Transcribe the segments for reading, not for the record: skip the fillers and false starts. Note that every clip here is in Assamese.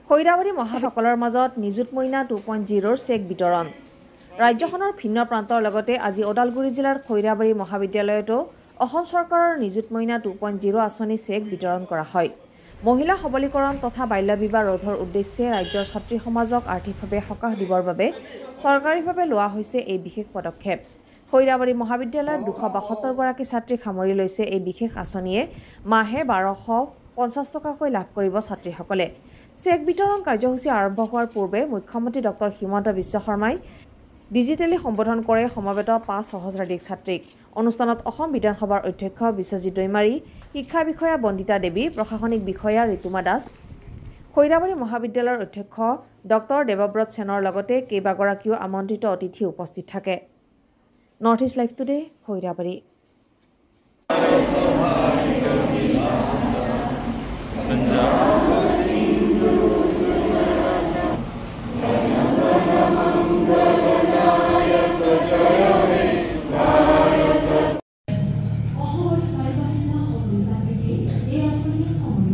খৈৰাবাৰী মহাসকলৰ মাজত নিযুত মইনা 2.0 চেক বিতৰণ ৰাজ্যখনৰ ভিন্ন প্ৰান্তৰ লগতে আজি ওদালগুৰি জিলাৰ খৈৰাবাৰী মহাবিদ্যালয়তো অসম চৰকাৰৰ নিযুত মইনা 2.0 আঁচনি চেক বিতৰণ কৰা হয়। মহিলা সবলীকৰণ তথা বাল্য বিবাহ ৰোধৰ উদ্দেশ্যে ৰাজ্যৰ ছাত্ৰী সমাজক আৰ্থিকভাৱে সকাহ দিবৰ বাবে চৰকাৰীভাৱে লোৱা হৈছে এই বিশেষ পদক্ষেপ। খৈৰাবাৰী মহাবিদ্যালয়ত 272 গৰাকী ছাত্ৰীক সামৰি লৈছে এই বিশেষ আঁচনিয়ে মাহে 1250 টকাকৈ লাভ কৰিব ছাত্ৰীসকলে। চেক বিতৰণ কাৰ্যসূচী আৰম্ভ হোৱাৰ পূৰ্বে মুখ্যমন্ত্ৰী ডক্টৰ হিমন্ত বিশ্ব শৰ্মাই ডিজিটেলি সম্বোধন কৰে সমবেত 5 সহস্ৰাধিক ছাত্ৰীক। অনুষ্ঠানত অসম বিধানসভাৰ অধ্যক্ষ বিশ্বজিৎ দৈমাৰী, শিক্ষা বিষয়া বন্দিতা দেৱী, প্ৰশাসনিক বিষয়া ঋতুমা দাস, খৈৰাবাৰী মহাবিদ্যালয়ৰ অধ্যক্ষ ডক্টৰ দেৱব্ৰত সেনৰ লগতে কেইবাগৰাকীও আমন্ত্ৰিত অতিথি উপস্থিত থাকে। North east live today, Khoirabari.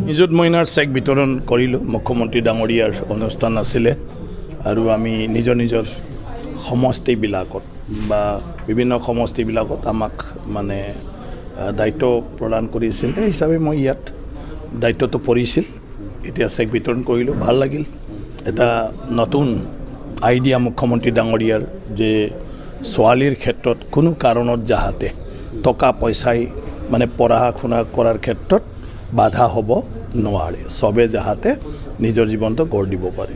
নিযুত মইনাৰ চেক বিতৰণ কৰিলোঁ। মুখ্যমন্ত্ৰী ডাঙৰীয়াৰ অনুষ্ঠান আছিলে আৰু আমি নিজৰ নিজৰ সমষ্টিবিলাকত বা বিভিন্ন সমষ্টিবিলাকত আমাক মানে দায়িত্ব প্ৰদান কৰিছিল। সেই হিচাপে মই ইয়াত দায়িত্বটো পৰিছিল। এতিয়া চেক বিতৰণ কৰিলোঁ, ভাল লাগিল। এটা নতুন আইডিয়া মুখ্যমন্ত্ৰী ডাঙৰীয়াৰ যে ছোৱালীৰ ক্ষেত্ৰত কোনো কাৰণত যাহাতে টকা পইচাই মানে পঢ়া শুনা কৰাৰ ক্ষেত্ৰত বাধা হ'ব নোৱাৰে, চবে যাহাতে নিজৰ জীৱনটো গঢ় দিব পাৰে।